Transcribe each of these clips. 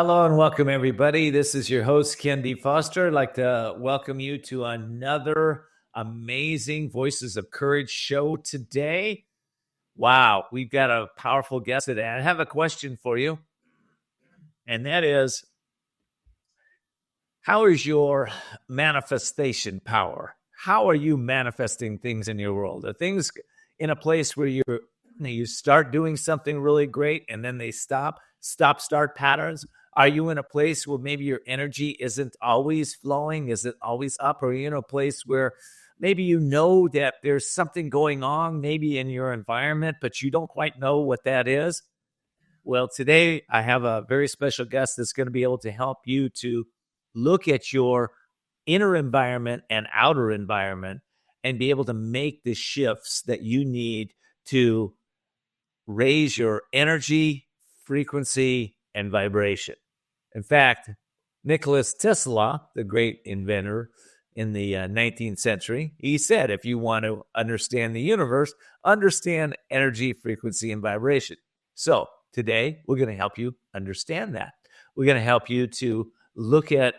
Hello and welcome, everybody. This is your host, KenDFoster. I'd like to welcome you to another amazing Voices of Courage show today. Wow, we've got a powerful guest today. I have a question for you, and that is, how is your manifestation power? How are you manifesting things in your world? Are things in a place where you start doing something really great and then they start patterns? Are you in a place where maybe your energy isn't always flowing? Is it always up? Or are you in a place where maybe you know that there's something going on maybe in your environment, but you don't quite know what that is? Well, today I have a very special guest that's going to be able to help you to look at your inner environment and outer environment and be able to make the shifts that you need to raise your energy, frequency, and vibration. In fact, Nikola Tesla, the great inventor in the 19th century, he said, if you want to understand the universe, understand energy, frequency, and vibration. So today, we're going to help you understand that. We're going to help you to look at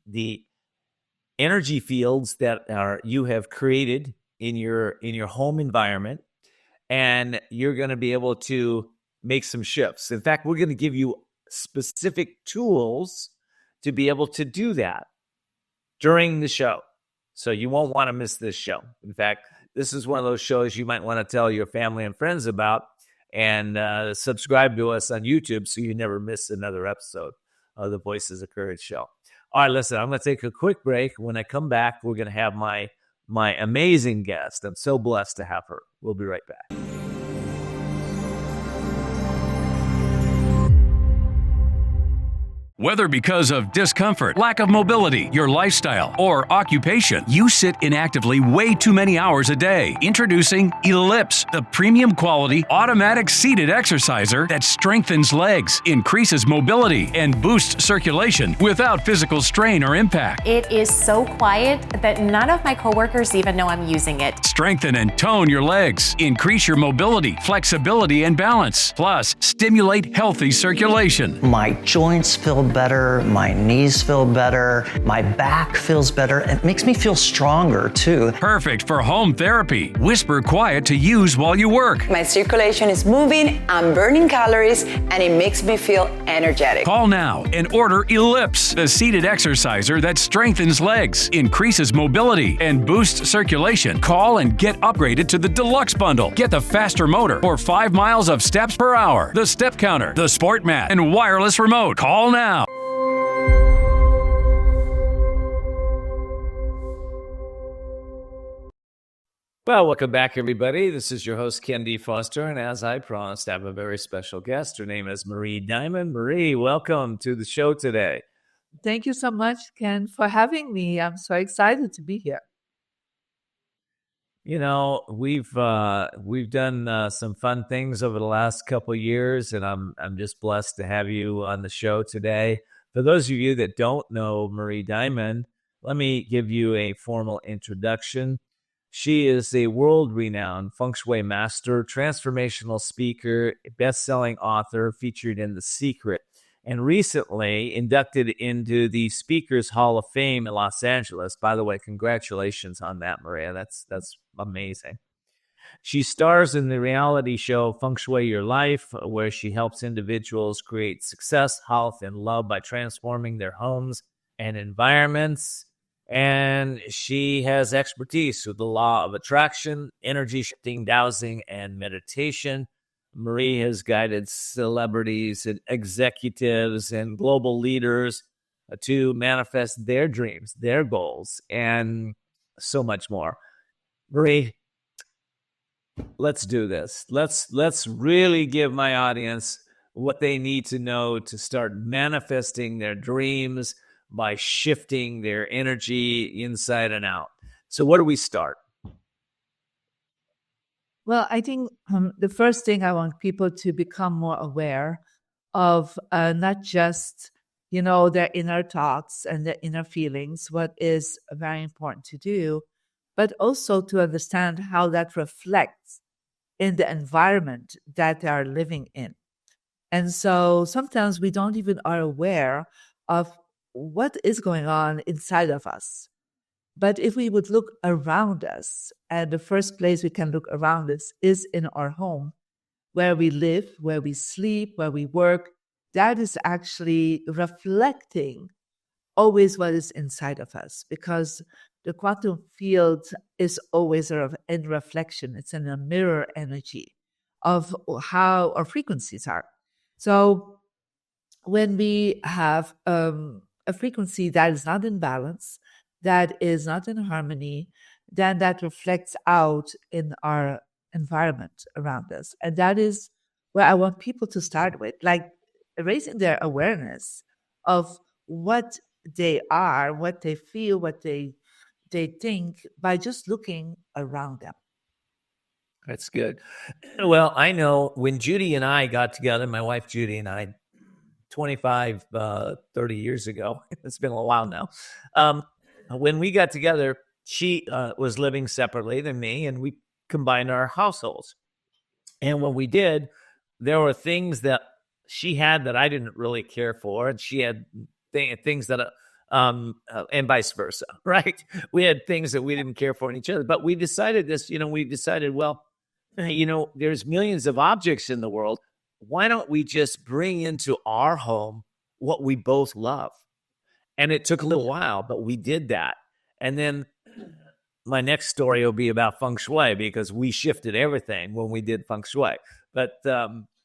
the energy fields that you have created in your home environment, and you're going to be able to make some shifts. In fact, we're going to give you specific tools to be able to do that during the show. So you won't want to miss this show. In fact, this is one of those shows you might want to tell your family and friends about, and subscribe to us on YouTube so you never miss another episode of the Voices of Courage show. All right, listen, I'm going to take a quick break. When I come back, we're going to have my amazing guest. I'm so blessed to have her. We'll be right back. Whether because of discomfort, lack of mobility, your lifestyle, or occupation, you sit inactively way too many hours a day. Introducing Ellipse, the premium quality automatic seated exerciser that strengthens legs, increases mobility, and boosts circulation without physical strain or impact. It is so quiet that none of my coworkers even know I'm using it. Strengthen and tone your legs, increase your mobility, flexibility, and balance. Plus, stimulate healthy circulation. My joints feel better, my knees feel better, my back feels better. It makes me feel stronger too. Perfect for home therapy. Whisper quiet to use while you work. My circulation is moving, I'm burning calories, and it makes me feel energetic. Call now and order Ellipse, the seated exerciser that strengthens legs, increases mobility, and boosts circulation. Call and get upgraded to the deluxe bundle. Get the faster motor or 5 miles of steps per hour, the step counter, the sport mat, and wireless remote. Call now. Well, welcome back, everybody. This is your host, KenDFoster, and as I promised, I have a very special guest. Her name is Marie Diamond. Marie, welcome to the show today. Thank you so much, Ken, for having me. I'm so excited to be here. You know, we've done some fun things over the last couple of years, and I'm just blessed to have you on the show today. For those of you that don't know Marie Diamond, let me give you a formal introduction. She is a world-renowned Feng Shui master, transformational speaker, best-selling author featured in The Secret, and recently inducted into the Speakers Hall of Fame in Los Angeles. By the way, congratulations on that, Maria. That's amazing. She stars in the reality show Feng Shui Your Life, where she helps individuals create success, health, and love by transforming their homes and environments. And she has expertise with the law of attraction, energy shifting, dowsing, and meditation. Marie has guided celebrities and executives and global leaders to manifest their dreams, their goals, and so much more. Marie, let's do this. Let's really give my audience what they need to know to start manifesting their dreams by shifting their energy inside and out. So where do we start? Well, I think the first thing I want people to become more aware of, not just, their inner thoughts and their inner feelings, what is very important to do, but also to understand how that reflects in the environment that they are living in. And so sometimes we don't even are aware of what is going on inside of us. But if we would look around us, and the first place we can look around us is in our home, where we live, where we sleep, where we work, that is actually reflecting always what is inside of us, because the quantum field is always in reflection. It's in a mirror energy of how our frequencies are. So when we have a frequency that is not in balance, that is not in harmony, then that reflects out in our environment around us. And that is where I want people to start with, like raising their awareness of what they are, what they feel, what they think by just looking around them. That's good. Well, I know when Judy and I got together, my wife Judy and I, 25, 30 years ago, it's been a while now. When we got together, she was living separately than me, and we combined our households. And when we did, there were things that she had that I didn't really care for, and she had things that, and vice versa, right? We had things that we didn't care for in each other. But we decided this, well, there's millions of objects in the world. Why don't we just bring into our home what we both love? And it took a little while, but we did that. And then my next story will be about Feng Shui, because we shifted everything when we did Feng Shui. But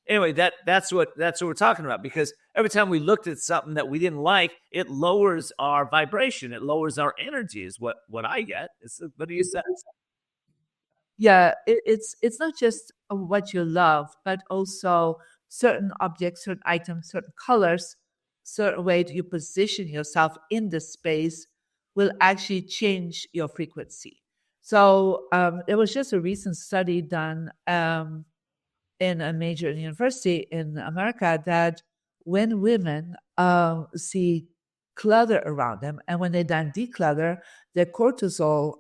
anyway, that's what we're talking about, because every time we looked at something that we didn't like, it lowers our vibration. It lowers our energy is what I get. What do you say? Yeah, it's not just what you love, but also certain objects, certain items, certain colors, certain way that you position yourself in the space will actually change your frequency. So there was just a recent study done in a major university in America that when women see clutter around them, and when they then declutter, their cortisol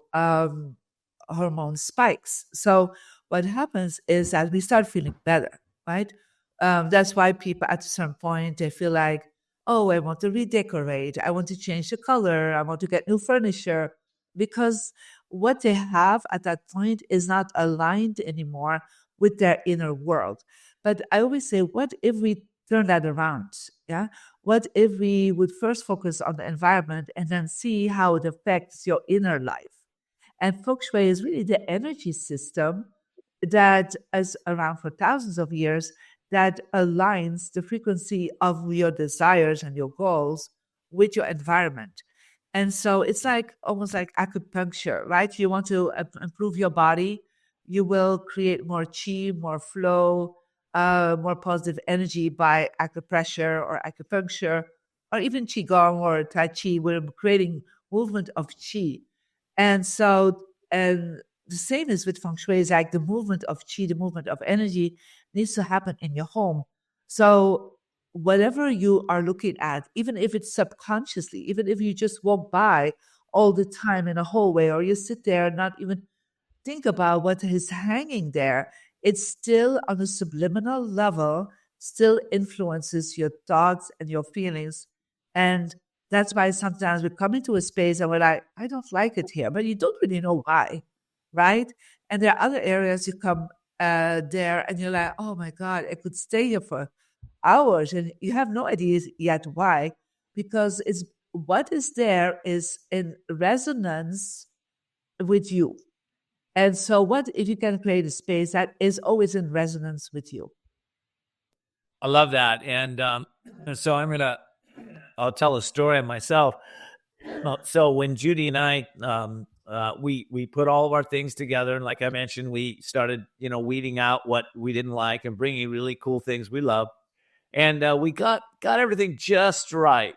hormone spikes. So what happens is that we start feeling better, right? That's why people at a certain point, they feel like, oh, I want to redecorate. I want to change the color. I want to get new furniture, because what they have at that point is not aligned anymore with their inner world. But I always say, what if we turn that around? Yeah. What if we would first focus on the environment and then see how it affects your inner life? And Feng Shui is really the energy system that is around for thousands of years, that aligns the frequency of your desires and your goals with your environment. And so it's like almost like acupuncture, right? You want to improve your body, you will create more chi, more flow, more positive energy by acupressure or acupuncture, or even qigong or tai chi. We're creating movement of qi. And so, and the same is with Feng Shui, is like the movement of qi, the movement of energy needs to happen in your home. So whatever you are looking at, even if it's subconsciously, even if you just walk by all the time in a hallway, or you sit there and not even think about what is hanging there, it's still on a subliminal level, still influences your thoughts and your feelings. And that's why sometimes we come into a space and we're like, I don't like it here, but you don't really know why, right? And there are other areas you come there and you're like, oh my God, I could stay here for hours, and you have no idea yet why, because it's what is there is in resonance with you. And so what if you can create a space that is always in resonance with you? I love that. And so I'll tell a story of myself. So when Judy and I, we put all of our things together, and like I mentioned, we started, weeding out what we didn't like and bringing really cool things we love. And we got everything just right.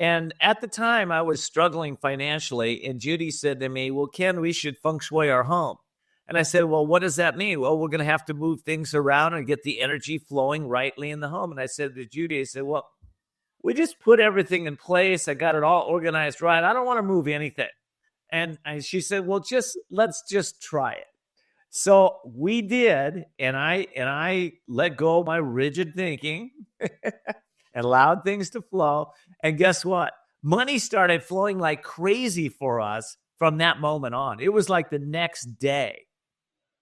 And at the time, I was struggling financially, and Judy said to me, well, Ken, we should Feng Shui our home. And I said, well, what does that mean? Well, we're going to have to move things around and get the energy flowing rightly in the home. And I said to Judy, well, we just put everything in place. I got it all organized right. I don't want to move anything. And she said, well, let's just try it. So we did, and I let go of my rigid thinking and allowed things to flow. And guess what? Money started flowing like crazy for us from that moment on. It was like the next day.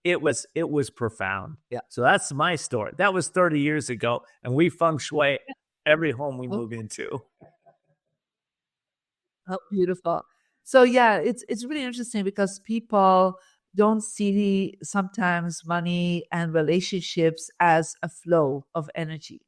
It was profound. Yeah. So that's my story. That was 30 years ago, and we feng shui every home we move into. Oh, beautiful. So yeah, it's really interesting because people don't see sometimes money and relationships as a flow of energy.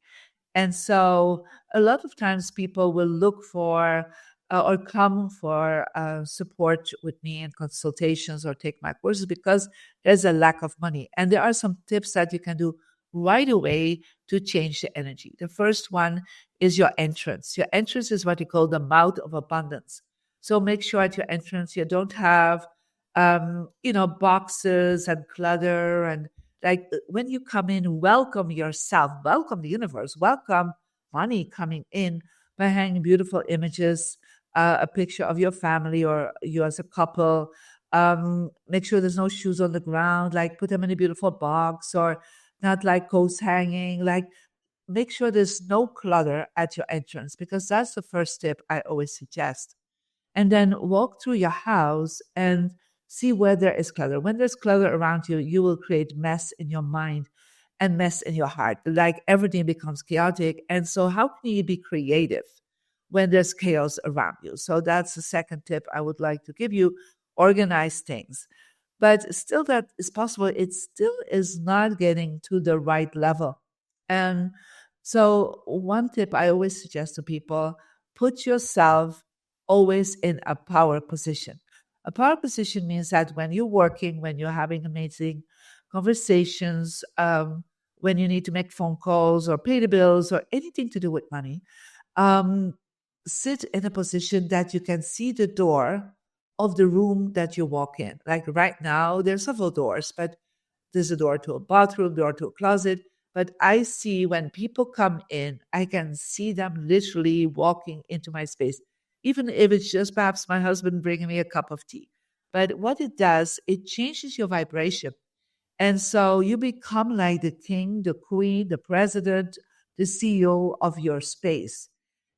And so a lot of times people will look for or come for support with me in consultations or take my courses because there's a lack of money. And there are some tips that you can do right away to change the energy. The first one is your entrance. Your entrance is what you call the mouth of abundance. So make sure at your entrance you don't have, boxes and clutter and like when you come in, welcome yourself, welcome the universe, welcome money coming in by hanging beautiful images, a picture of your family or you as a couple. Make sure there's no shoes on the ground, like put them in a beautiful box or not like coats hanging. Like make sure there's no clutter at your entrance because that's the first tip I always suggest. And then walk through your house and see where there is clutter. When there's clutter around you, you will create mess in your mind and mess in your heart. Like everything becomes chaotic. And so, how can you be creative when there's chaos around you? So, that's the second tip I would like to give you. Organize things. But still, that is possible. It still is not getting to the right level. And so, one tip I always suggest to people put yourself always in a power position. A power position means that when you're working, when you're having amazing conversations, when you need to make phone calls or pay the bills or anything to do with money, um, sit in a position that you can see the door of the room that you walk in. Like right now, there's several doors, but there's a door to a bathroom, door to a closet. But I see when people come in, I can see them literally walking into my space, even if it's just perhaps my husband bringing me a cup of tea. But what it does, it changes your vibration. And so you become like the king, the queen, the president, the CEO of your space.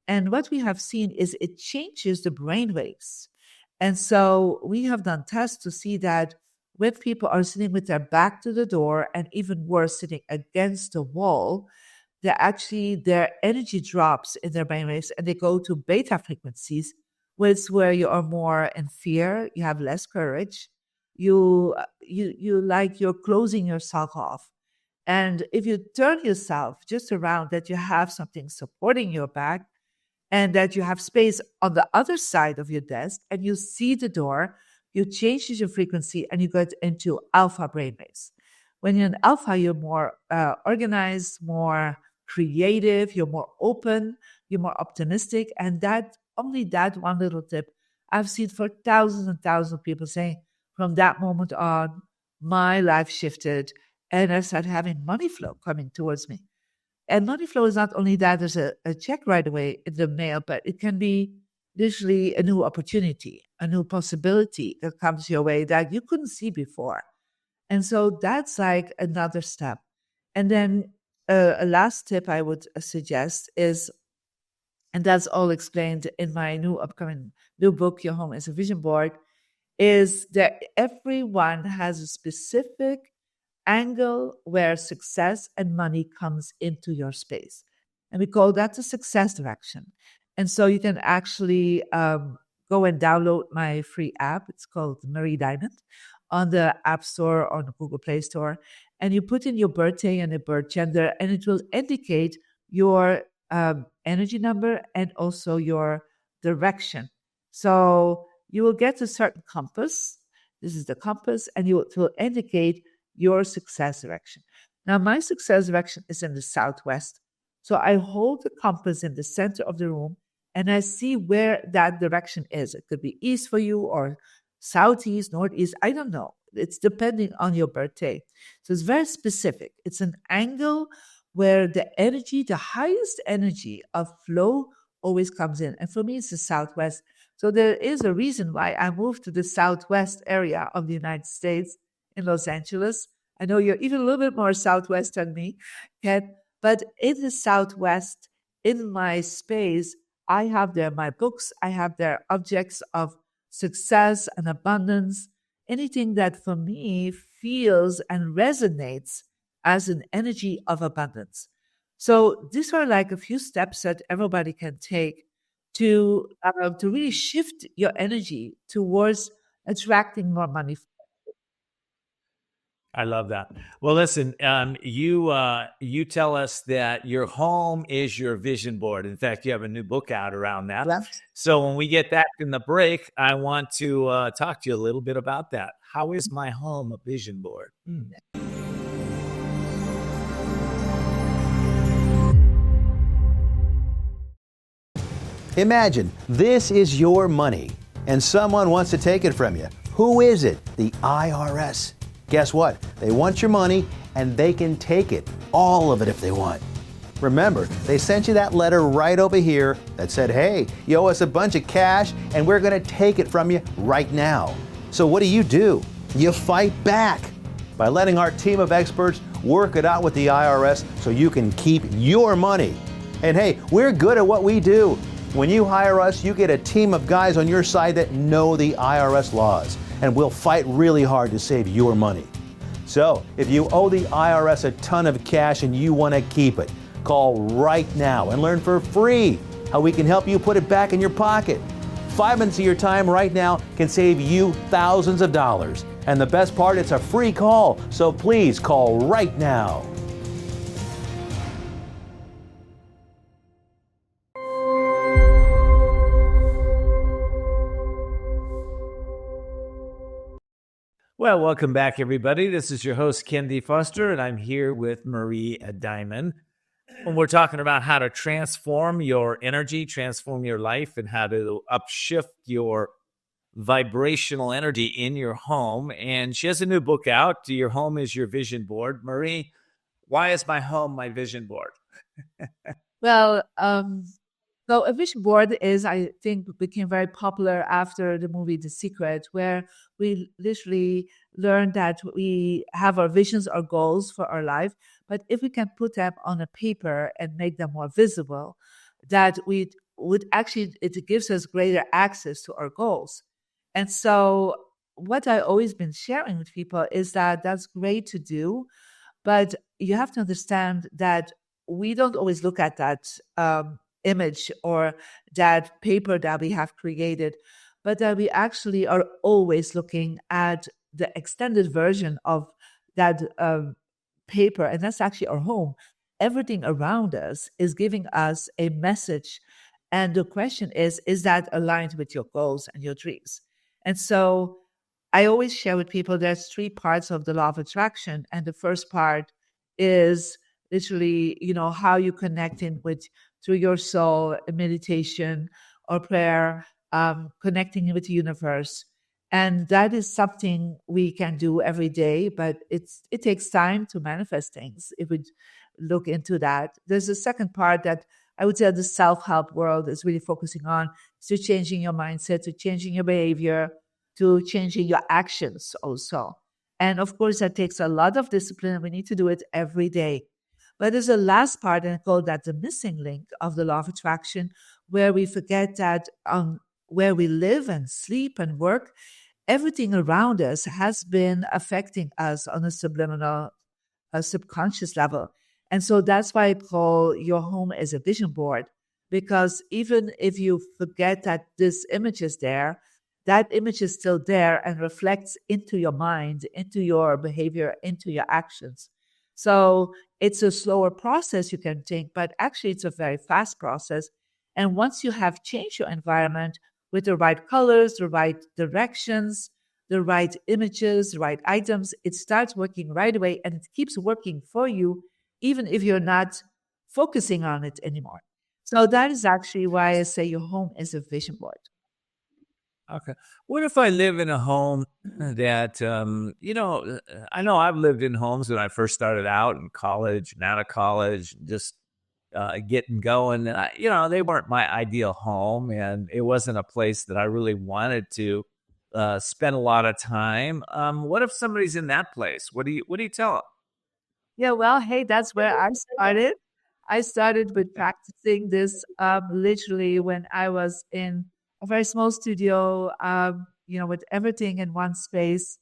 And what we have seen is it changes the brain waves. And so we have done tests to see that when people are sitting with their back to the door and even worse, sitting against the wall, their energy drops in their brainwaves and they go to beta frequencies, which is where you are more in fear, you have less courage, you're closing yourself off. And if you turn yourself just around that you have something supporting your back and that you have space on the other side of your desk and you see the door, you change your frequency and you get into alpha brainwaves. When you're in alpha, you're more organized, more creative, you're more open, you're more optimistic. And that only that one little tip I've seen for thousands and thousands of people saying, from that moment on, my life shifted and I started having money flow coming towards me. And money flow is not only that there's a check right away in the mail, but it can be literally a new opportunity, a new possibility that comes your way that you couldn't see before. And so that's like another step. And then a last tip I would suggest is, and that's all explained in my upcoming book, Your Home is a Vision Board, is that everyone has a specific angle where success and money comes into your space. And we call that the success direction. And so you can actually go and download my free app. It's called Marie Diamond on the App Store or on the Google Play Store. And you put in your birthday and a birth gender, and it will indicate your energy number and also your direction. So you will get a certain compass. This is the compass, and it will indicate your success direction. Now, my success direction is in the southwest. So I hold the compass in the center of the room and I see where that direction is. It could be east for you or southeast, northeast. I don't know. It's depending on your birthday. So it's very specific. It's an angle where the highest energy of flow always comes in. And for me, it's the southwest. So there is a reason why I moved to the southwest area of the United States in Los Angeles. I know you're even a little bit more Southwest than me, Ken, but in the Southwest, in my space, I have there my books, I have there objects of success and abundance, anything that for me feels and resonates as an energy of abundance. So these are like a few steps that everybody can take to really shift your energy towards attracting more money. I love that. Well, listen, you tell us that your home is your vision board. In fact, you have a new book out around that. Well, So when we get back in the break, I want to talk to you a little bit about that. How is my home a vision board? Imagine this is your money and someone wants to take it from you. Who is it? The IRS. Guess what? They want your money and they can take it, all of it if they want. Remember, they sent you that letter right over here that said, hey, you owe us a bunch of cash and we're going to take it from you right now. So what do? You fight back by letting our team of experts work it out with the IRS so you can keep your money. And hey, we're good at what we do. When you hire us, you get a team of guys on your side that know the IRS laws, and we'll fight really hard to save your money. So, if you owe the IRS a ton of cash and you want to keep it, call right now and learn for free how we can help you put it back in your pocket. 5 minutes of your time right now can save you thousands of dollars. And the best part, it's a free call, so please call right now. Well, welcome back, everybody. This is your host, KenDFoster, and I'm here with Marie Diamond. And we're talking about how to transform your energy, transform your life, and how to upshift your vibrational energy in your home. And she has a new book out, Your Home is Your Vision Board. Marie, why is my home my vision board? Well, so a vision board is, I think, became very popular after the movie The Secret, where we literally learned that we have our visions, our goals for our life, but if we can put them on a paper and make them more visible, that we would actually, it gives us greater access to our goals. And so what I always been sharing with people is that that's great to do, but you have to understand that we don't always look at that image or that paper that we have created, but that we actually are always looking at the extended version of that paper, and that's actually our home. Everything around us is giving us a message, and the question is that aligned with your goals and your dreams? And so I always share with people there's 3 parts of the law of attraction, and the first part is literally, how you connecting through your soul, meditation or prayer, connecting with the universe. And that is something we can do every day, but it takes time to manifest things if we look into that. There's a second part that I would say the self-help world is really focusing on, to changing your mindset, to changing your behavior, to changing your actions also. And of course, that takes a lot of discipline. We need to do it every day. But there's a last part, and I call that the missing link of the law of attraction, where we forget that where we live and sleep and work, everything around us has been affecting us on a subliminal, subconscious level. And so that's why I call your home as a vision board, because even if you forget that this image is there, that image is still there and reflects into your mind, into your behavior, into your actions. So it's a slower process, you can think, but actually it's a very fast process. And once you have changed your environment with the right colors, the right directions, the right images, the right items, it starts working right away, and it keeps working for you, even if you're not focusing on it anymore. So that is actually why I say your home is a vision board. Okay. What if I live in a home that, I know I've lived in homes when I first started out in college and out of college, just getting going. And they weren't my ideal home, and it wasn't a place that I really wanted to spend a lot of time. What if somebody's in that place? What do you tell them? Yeah, well, hey, that's where I started. I started with practicing this literally when I was in a very small studio, with everything in one space.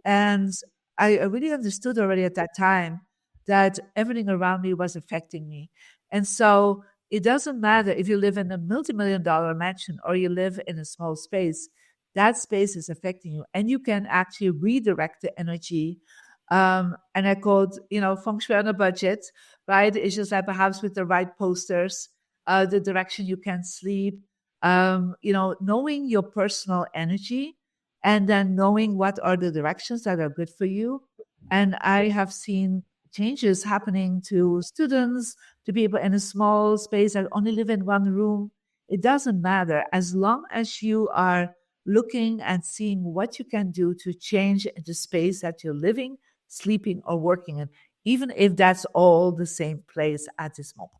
And I really understood already at that time that everything around me was affecting me. And so it doesn't matter if you live in a multi-million-dollar mansion or you live in a small space, that space is affecting you. And you can actually redirect the energy. And I called, Feng Shui on a budget, right? It's just like perhaps with the right posters, the direction you can sleep, knowing your personal energy and then knowing what are the directions that are good for you. And I have seen changes happening to students, to people in a small space that only live in one room. It doesn't matter as long as you are looking and seeing what you can do to change the space that you're living, sleeping, or working in, even if that's all the same place at this moment.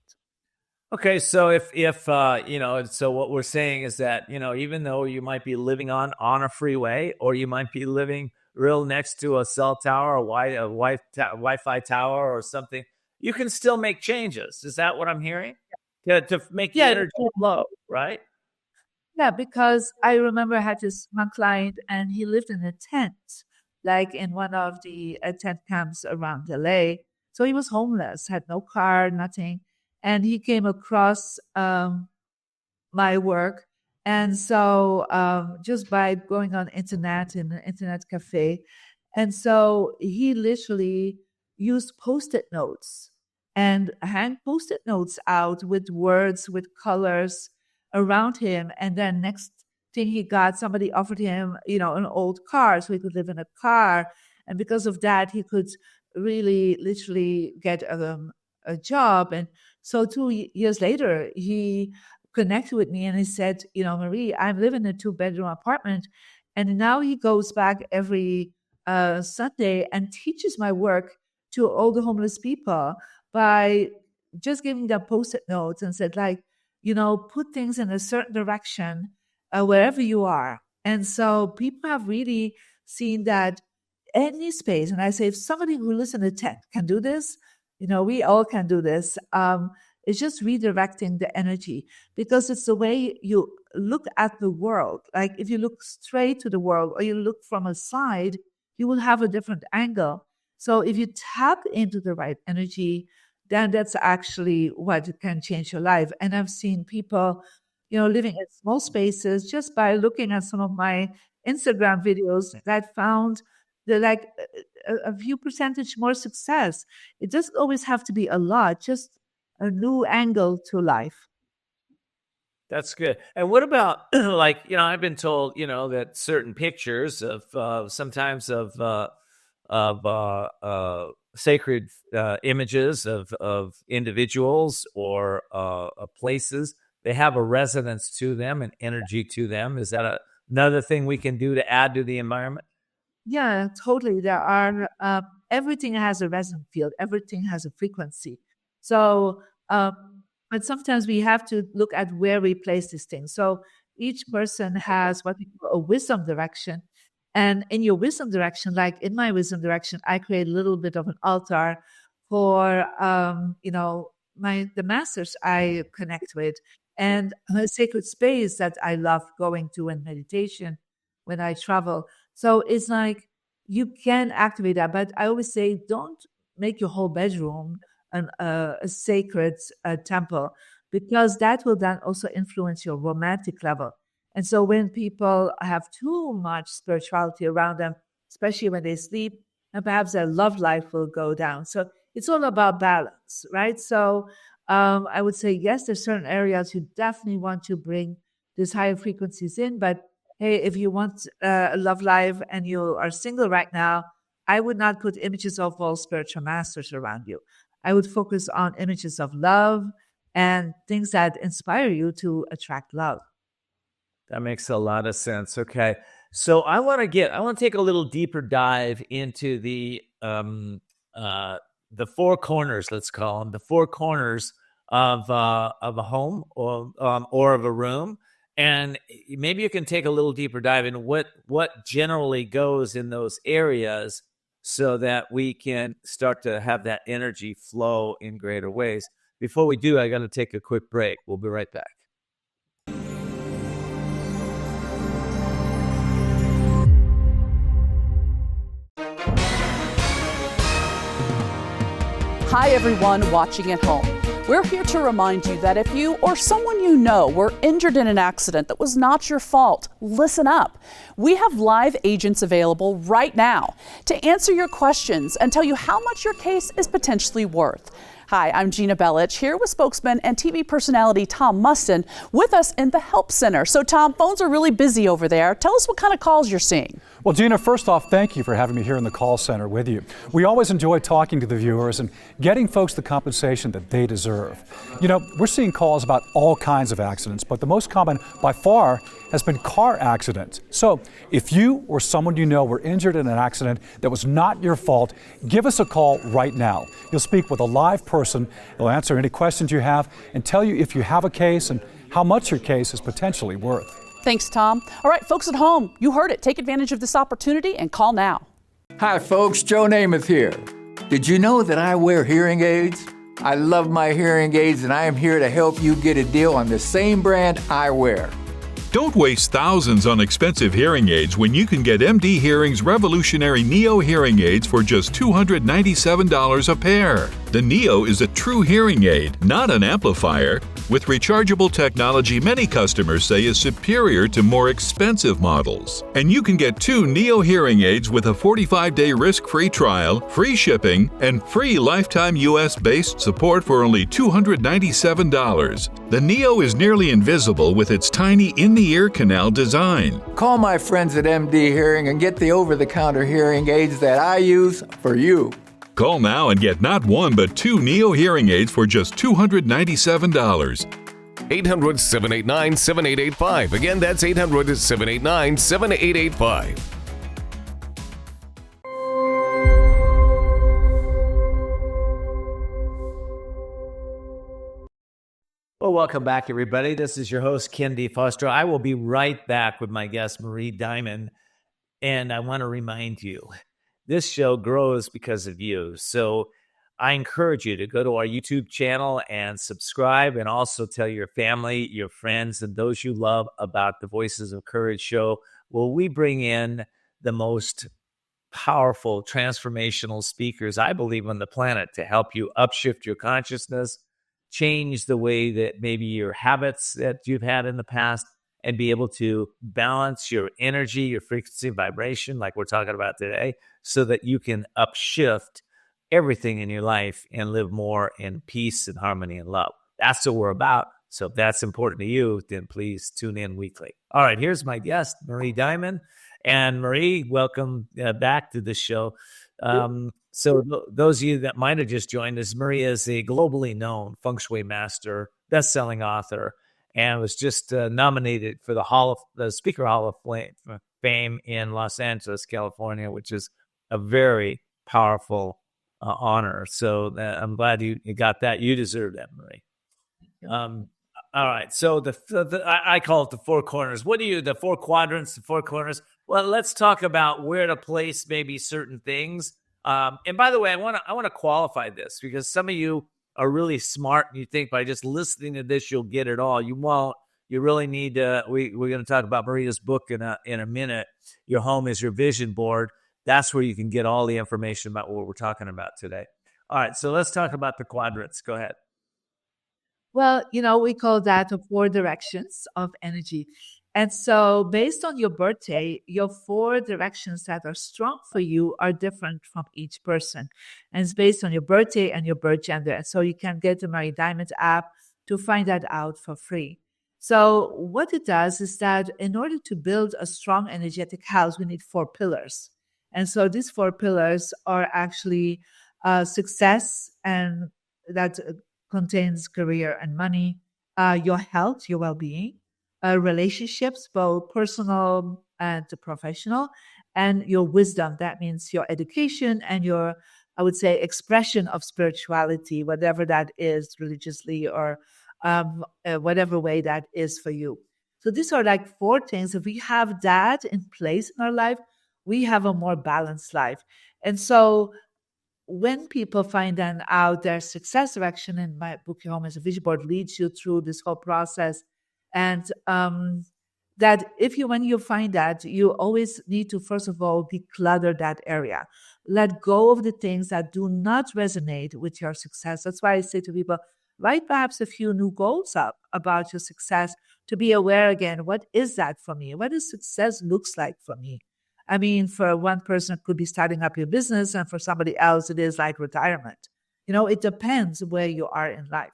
Okay, so if so what we're saying is that, even though you might be living on a freeway, or you might be living real next to a cell tower, a Wi-Fi tower or something, you can still make changes. Is that what I'm hearing? To make the energy flow, right? Yeah, because I remember I had this one client and he lived in a tent, like in one of the tent camps around LA. So he was homeless, had no car, nothing. And he came across my work. And so just by going on internet in an internet cafe. And so he literally used Post-it notes and hang Post-it notes out with words, with colors around him. And then next thing he got, somebody offered him, an old car so he could live in a car. And because of that, he could really literally get a job. And so 2 years later, he connected with me and he said, Marie, I'm living in a 2-bedroom apartment. And now he goes back every Sunday and teaches my work to all the homeless people by just giving them Post-it notes and said, put things in a certain direction wherever you are. And so people have really seen that any space, and I say, if somebody who lives in a tent can do this, we all can do this. It's just redirecting the energy because it's the way you look at the world. Like if you look straight to the world or you look from a side, you will have a different angle. So if you tap into the right energy, then that's actually what can change your life. And I've seen people, living in small spaces just by looking at some of my Instagram videos that found a few percentage more success. It doesn't always have to be a lot, just a new angle to life. That's good. And what about I've been told, that certain pictures of sometimes of sacred images of individuals or places, they have a resonance to them, an energy to them. Is that another thing we can do to add to the environment? Yeah, totally. There are everything has a resonant field. Everything has a frequency. So, but sometimes we have to look at where we place these things. So each person has what we call a wisdom direction. And in your wisdom direction, like in my wisdom direction, I create a little bit of an altar for, the masters I connect with and a sacred space that I love going to in meditation when I travel. So it's like you can activate that, but I always say don't make your whole bedroom a sacred temple, because that will then also influence your romantic level. And so when people have too much spirituality around them, especially when they sleep, and perhaps their love life will go down. So it's all about balance, right? So I would say, yes, there's certain areas you definitely want to bring these higher frequencies in, but hey, if you want a love life and you are single right now, I would not put images of all spiritual masters around you. I would focus on images of love and things that inspire you to attract love. That makes a lot of sense. Okay. So I want to take a little deeper dive into the four corners, let's call them the four corners of a home or of a room. And maybe you can take a little deeper dive in what generally goes in those areas so that we can start to have that energy flow in greater ways. Before we do, I got to take a quick break. We'll be right back. Hi, everyone watching at home. We're here to remind you that if you or someone you know were injured in an accident that was not your fault, listen up. We have live agents available right now to answer your questions and tell you how much your case is potentially worth. Hi, I'm Gina Bellich, here with spokesman and TV personality Tom Mustin with us in the Help Center. So Tom, phones are really busy over there. Tell us what kind of calls you're seeing. Well, Gina, first off, thank you for having me here in the call center with you. We always enjoy talking to the viewers and getting folks the compensation that they deserve. You know, we're seeing calls about all kinds of accidents, but the most common by far has been car accidents. So if you or someone you know were injured in an accident that was not your fault, give us a call right now. You'll speak with a live person. They'll answer any questions you have and tell you if you have a case and how much your case is potentially worth. Thanks, Tom. All right, folks at home, you heard it. Take advantage of this opportunity and call now. Hi, folks. Joe Namath here. Did you know that I wear hearing aids? I love my hearing aids, and I am here to help you get a deal on the same brand I wear. Don't waste thousands on expensive hearing aids when you can get MD Hearing's revolutionary Neo hearing aids for just $297 a pair. The Neo is a true hearing aid, not an amplifier. With rechargeable technology many customers say is superior to more expensive models. And you can get 2 Neo hearing aids with a 45-day risk-free trial, free shipping, and free lifetime US-based support for only $297. The Neo is nearly invisible with its tiny in-the-ear canal design. Call my friends at MD Hearing and get the over-the-counter hearing aids that I use for you. Call now and get not 1 but 2 Neo hearing aids for just $297. 800-789-7885. Again, that's 800-789-7885. Well, welcome back, everybody. This is your host, KenDFoster. I will be right back with my guest, Marie Diamond. And I want to remind you, this show grows because of you. So I encourage you to go to our YouTube channel and subscribe, and also tell your family, your friends, and those you love about the Voices of Courage show, where we bring in the most powerful transformational speakers, I believe, on the planet to help you upshift your consciousness, change the way that maybe your habits that you've had in the past, and be able to balance your energy, your frequency, vibration, like we're talking about today, so that you can upshift everything in your life and live more in peace and harmony and love. That's what we're about. So if that's important to you, then please tune in weekly. All right, here's my guest, Marie Diamond. And Marie, welcome back to the show. So those of you that might have just joined us, Marie is a globally known Feng Shui master, best-selling author, and was just nominated for the Speaker Hall of Fame in Los Angeles, California, which is a very powerful honor. So I'm glad you got that. You deserve that, Marie. All right. So I call it the 4 corners. What do you, the 4 quadrants, the 4 corners? Well, let's talk about where to place maybe certain things. And by the way, I want to qualify this, because some of you are really smart and you think by just listening to this you'll get it all. You won't. You really need to. We're going to talk about Maria's book in a minute. Your home is your vision board. That's where you can get all the information about what we're talking about today. All right, so let's talk about the quadrants. Go ahead. Well, we call that the 4 directions of energy. And so based on your birthday, your 4 directions that are strong for you are different from each person. And it's based on your birthday and your birth gender. And so you can get the Marie Diamond app to find that out for free. So what it does is that in order to build a strong energetic house, we need 4 pillars. And so these 4 pillars are actually success, and that contains career and money, your health, your well-being, relationships, both personal and professional, and your wisdom. That means your education and your, I would say, expression of spirituality, whatever that is, religiously or whatever way that is for you. So these are like 4 things. If we have that in place in our life, we have a more balanced life. And so when people find then out their success direction, in my book, Your Home as a Vision Board leads you through this whole process. And that when you find that, you always need to, first of all, declutter that area. Let go of the things that do not resonate with your success. That's why I say to people, write perhaps a few new goals up about your success to be aware again, what is that for me? What does success looks like for me? I mean, for one person, it could be starting up your business, and for somebody else, it is like retirement. It depends where you are in life.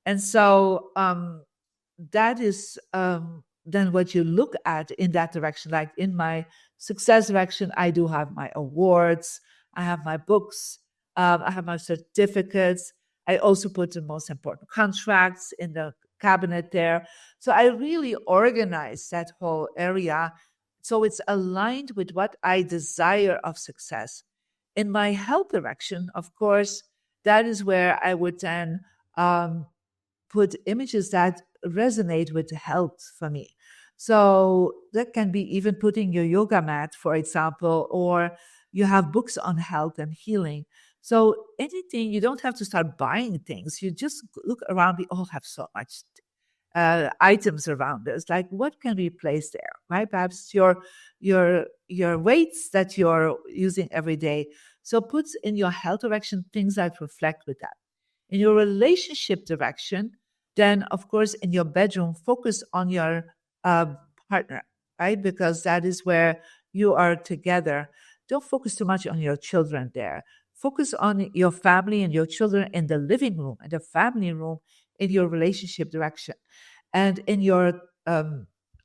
And so that is then what you look at in that direction. Like in my success direction, I do have my awards, I have my books, I have my certificates. I also put the most important contracts in the cabinet there. So I really organize that whole area so it's aligned with what I desire of success. In my health direction, of course, that is where I would then put images that resonate with health for me. So that can be even putting your yoga mat, for example, or you have books on health and healing. So anything, you don't have to start buying things. You just look around. We all have so much items around us. Like, what can we place there, right? Perhaps your weights that you're using every day. So put in your health direction things that reflect with that. In your relationship direction, then, of course, in your bedroom, focus on your partner, right? Because that is where you are together. Don't focus too much on your children there. Focus on your family and your children in the living room and the family room in your relationship direction. And in your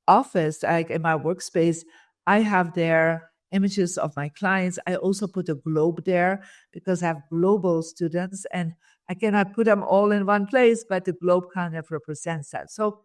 office, like in my workspace, I have there images of my clients. I also put a globe there because I have global students and I cannot put them all in one place, but the globe kind of represents that. So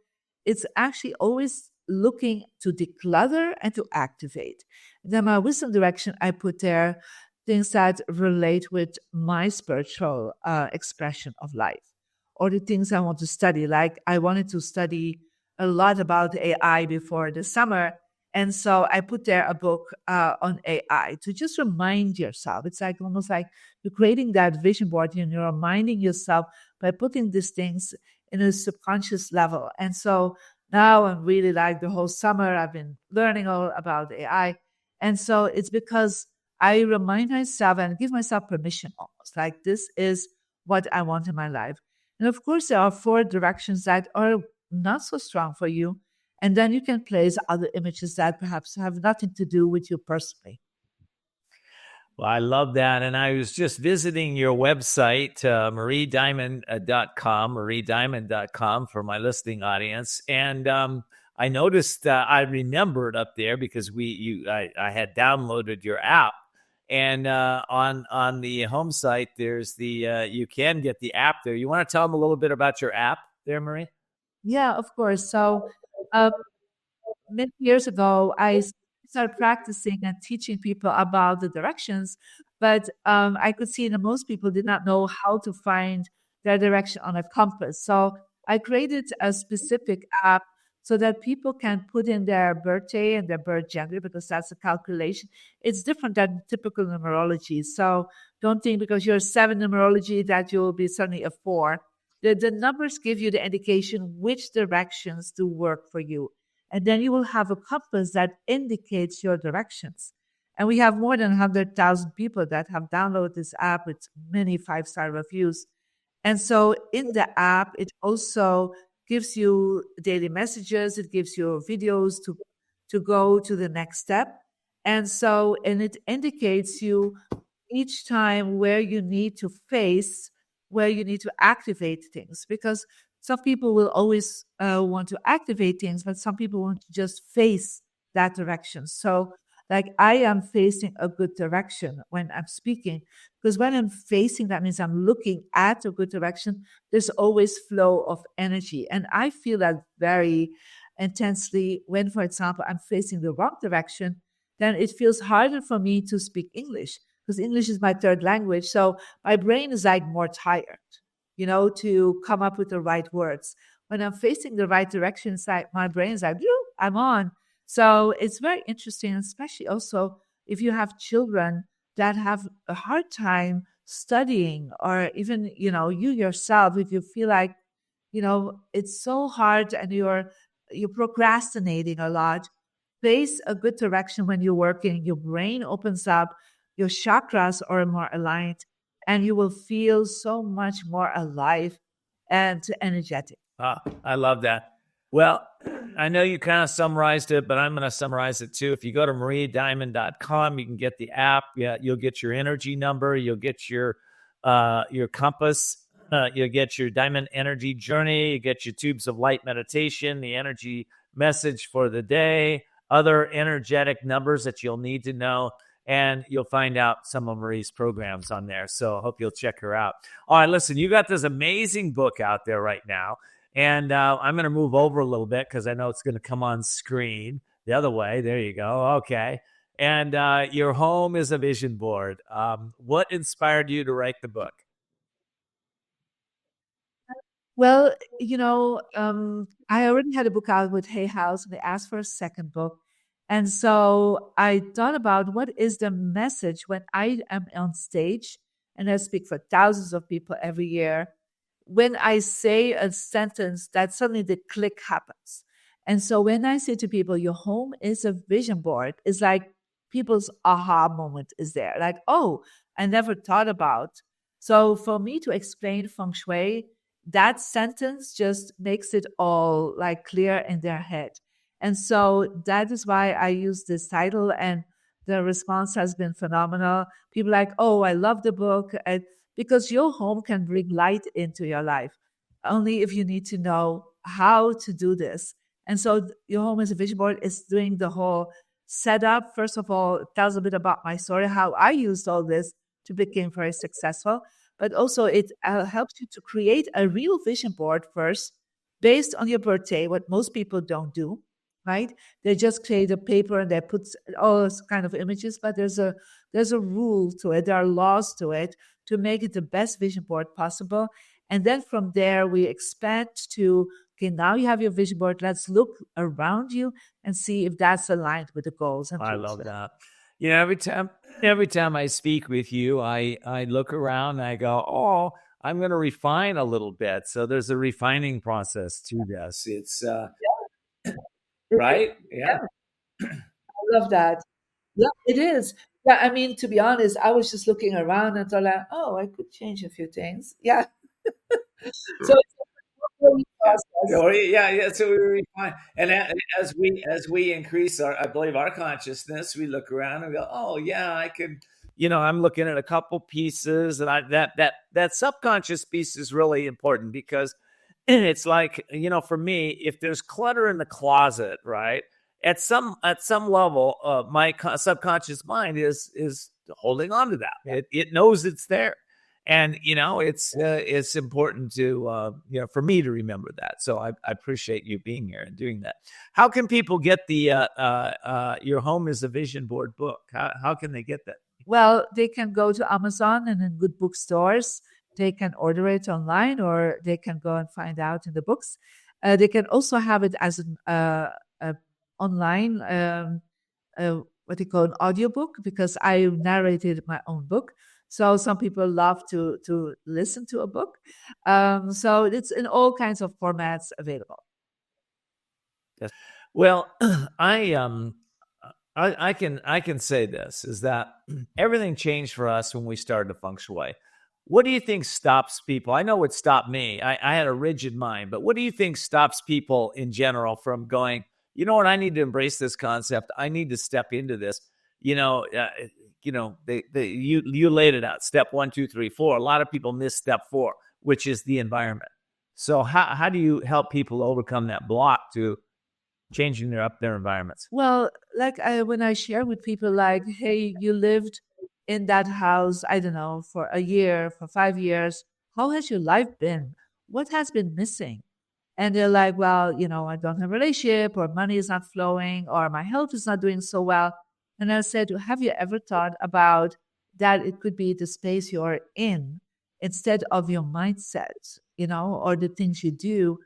it's actually always looking to declutter and to activate. Then my wisdom direction, I put there things that relate with my spiritual expression of life, or the things I want to study. Like I wanted to study a lot about AI before the summer. And so I put there a book on AI to just remind yourself. It's like almost like you're creating that vision board and you're reminding yourself by putting these things in a subconscious level. And so now I'm really like the whole summer, I've been learning all about AI. And so it's because I remind myself and give myself permission almost, like this is what I want in my life. And of course, there are 4 directions that are not so strong for you. And then you can place other images that perhaps have nothing to do with you personally. Well, I love that. And I was just visiting your website, mariediamond.com for my listening audience. And I noticed, I remembered up there because I had downloaded your app. And on the home site, there's you can get the app there. You want to tell them a little bit about your app there, Marie? Yeah, of course. So many years ago, I started practicing and teaching people about the directions, but I could see that most people did not know how to find their direction on a compass. So I created a specific app so that people can put in their birthday and their birth gender, because that's a calculation. It's different than typical numerology. So don't think because you're a 7 numerology that you'll be suddenly a 4. The numbers give you the indication which directions do work for you. And then you will have a compass that indicates your directions. And we have more than 100,000 people that have downloaded this app with many 5-star reviews. And so in the app, it also gives you daily messages. It gives you videos to go to the next step. And it indicates you each time where you need to face, where you need to activate things, because some people will always want to activate things, but some people want to just face that direction. So like I am facing a good direction when I'm speaking, because when I'm facing, that means I'm looking at a good direction. There's always flow of energy. And I feel that very intensely when, for example, I'm facing the wrong direction, then it feels harder for me to speak English, because English is my 3rd language. So my brain is like more tired, to come up with the right words. when I'm facing the right direction, it's like my brain's like, I'm on. So it's very interesting, especially also if you have children that have a hard time studying, or even, you yourself, if you feel like, it's so hard and you're procrastinating a lot, face a good direction when you're working, your brain opens up, your chakras are more aligned, and you will feel so much more alive and energetic. I love that. Well, I know you kind of summarized it, but I'm going to summarize it too. If you go to mariadiamond.com, you can get the app. Yeah, you'll get your energy number. You'll get your compass. You'll get your diamond energy journey. You get your tubes of light meditation, the energy message for the day, other energetic numbers that you'll need to know. And you'll find out some of Marie's programs on there. So I hope you'll check her out. All right, listen, you got this amazing book out there right now. And I'm going to move over a little bit because I know it's going to come on screen the other way. There you go. Okay. And your home is a vision board. What inspired you to write the book? Well, I already had a book out with Hay House, and they asked for a second book. And so I thought about what is the message when I am on stage and I speak for thousands of people every year. When I say a sentence, that suddenly the click happens. And so when I say to people, your home is a vision board, it's like people's aha moment is there. Like, oh, I never thought about. So for me to explain Feng Shui, that sentence just makes it all like clear in their head. And so that is why I use this title, and the response has been phenomenal. People are like, oh, I love the book. Because your home can bring light into your life, only if you need to know how to do this. And so your home as a vision board is doing the whole setup. First of all, it tells a bit about my story, how I used all this to become very successful. But also it helps you to create a real vision board first, based on your birthday, what most people don't do, right? They just create a paper and they put all those kind of images, but there's a rule to it. There are laws to it to make it the best vision board possible. And then from there, we expand to, okay, now you have your vision board. Let's look around you and see if that's aligned with the goals. And I love that. Every time I speak with you, I look around and I go, oh, I'm going to refine a little bit. So there's a refining process to this. It's right? Yeah. I love that. Yeah, it is. Yeah, I mean, to be honest, I was just looking around and thought, like, oh, I could change a few things. Yeah. So it's a process. Yeah. So we refine, and as we increase I believe our consciousness, we look around and go, oh yeah, I can. I'm looking at a couple pieces, and that subconscious piece is really important because it's like, for me, if there's clutter in the closet, right? At some level, my subconscious mind is holding on to that. Yeah. It knows it's there, and it's important to for me to remember that. So I appreciate you being here and doing that. How can people get the Your Home is a Vision Board book? How can they get that? Well, they can go to Amazon and in good bookstores. They can order it online, or they can go and find out in the books. They can also have it as an online, what they call an audiobook, because I narrated my own book. So some people love to listen to a book. So it's in all kinds of formats available. Yes. Well, I can say this is that everything changed for us when we started the Feng Shui. What do you think stops people? I know what stopped me. I had a rigid mind, but what do you think stops people in general from going, you know what, I need to embrace this concept. I need to step into this. You laid it out. Step 1, 2, 3, 4. A lot of people miss step 4, which is the environment. So how do you help people overcome that block to changing their environments? Well, like when I share with people, like, hey, you lived in that house, I don't know, for a year, for 5 years. How has your life been? What has been missing? And they're like, well, I don't have a relationship, or money is not flowing, or my health is not doing so well. And I said, have you ever thought about that it could be the space you're in instead of your mindset, or the things you do?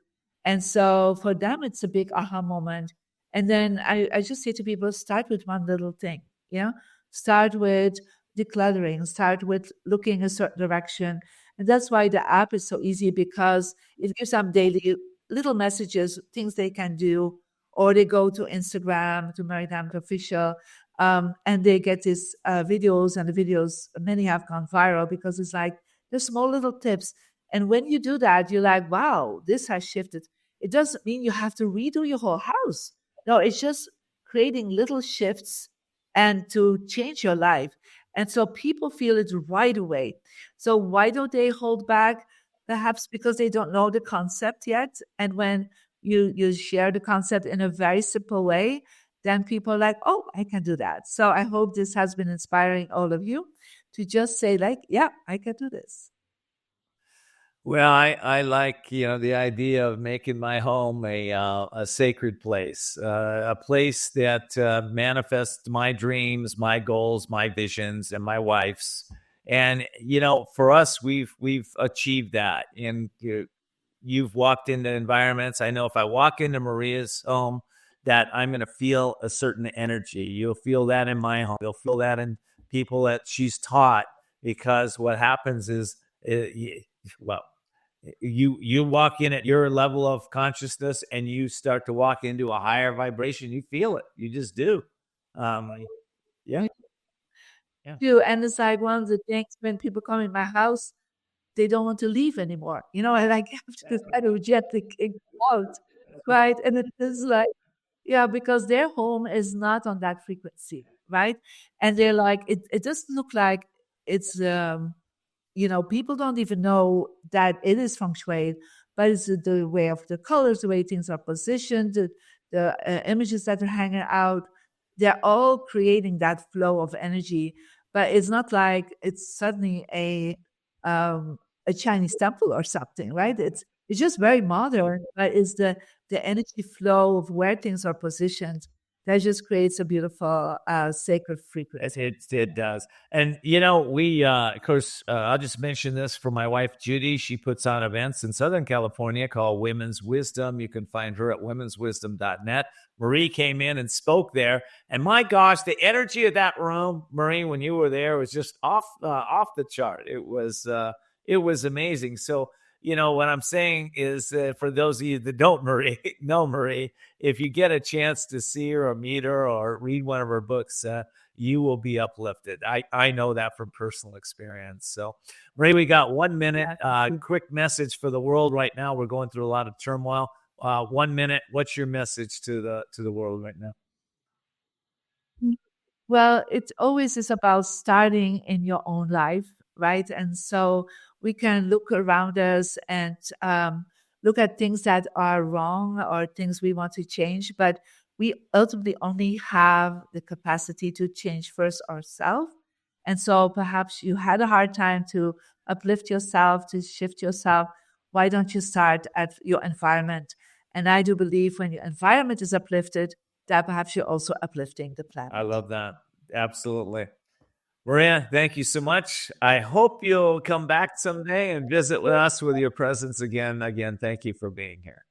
And so for them, it's a big aha moment. And then I just say to people, start with one little thing. Yeah. Start with decluttering, start with looking a certain direction. And that's why the app is so easy, because it gives them daily little messages, things they can do, or they go to Instagram to Maritime Official, and they get these videos, and the videos, many have gone viral because it's like the small little tips. And when you do that, you're like, wow, this has shifted. It doesn't mean you have to redo your whole house. No, it's just creating little shifts and to change your life. And so people feel it right away. So why don't they hold back? Perhaps because they don't know the concept yet. And when you share the concept in a very simple way, then people are like, oh, I can do that. So I hope this has been inspiring all of you to just say like, yeah, I can do this. Well, I like, the idea of making my home a sacred place, a place that manifests my dreams, my goals, my visions, and my wife's. And for us, we've achieved that. And you've walked into environments. I know if I walk into Maria's home, that I'm going to feel a certain energy. You'll feel that in my home. You'll feel that in people that she's taught, because what happens is, you walk in at your level of consciousness and you start to walk into a higher vibration. You feel it. You just do. Yeah. And it's like one of the things when people come in my house, they don't want to leave anymore. I like have to kind of gently kick out, right? And it is like, yeah, because their home is not on that frequency, right? And they're like, it doesn't look like it's people don't even know that it is feng shui, but it's the way of the colors, the way things are positioned, the images that are hanging out. They're all creating that flow of energy, but it's not like it's suddenly a Chinese temple or something, right? It's just very modern, but it's the energy flow of where things are positioned that just creates a beautiful sacred frequency. It does. And, we, of course, I'll just mention this for my wife, Judy. She puts on events in Southern California called Women's Wisdom. You can find her at womenswisdom.net. Marie came in and spoke there. And my gosh, the energy of that room, Marie, when you were there, was just off the chart. It was amazing. So, what I'm saying is, for those of you that don't know Marie, if you get a chance to see her or meet her or read one of her books, you will be uplifted. I know that from personal experience. So, Marie, we got 1 minute. Quick message for the world right now. We're going through a lot of turmoil. 1 minute. What's your message to the world right now? Well, it always is about starting in your own life, right? And so we can look around us and look at things that are wrong or things we want to change, but we ultimately only have the capacity to change first ourselves. And so perhaps you had a hard time to uplift yourself, to shift yourself. Why don't you start at your environment? And I do believe when your environment is uplifted, that perhaps you're also uplifting the planet. I love that. Absolutely. Maria, thank you so much. I hope you'll come back someday and visit with us with your presence again. Again, thank you for being here.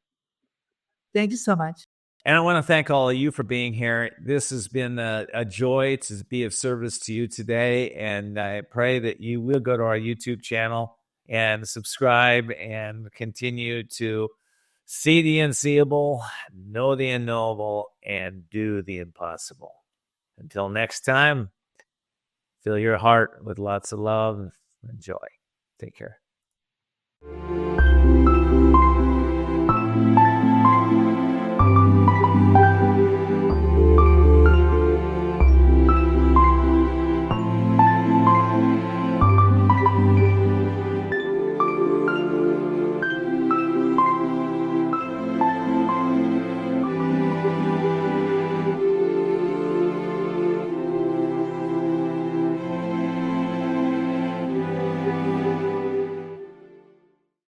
Thank you so much. And I want to thank all of you for being here. This has been a joy to be of service to you today. And I pray that you will go to our YouTube channel and subscribe and continue to see the unseeable, know the unknowable, and do the impossible. Until next time, fill your heart with lots of love and joy. Take care.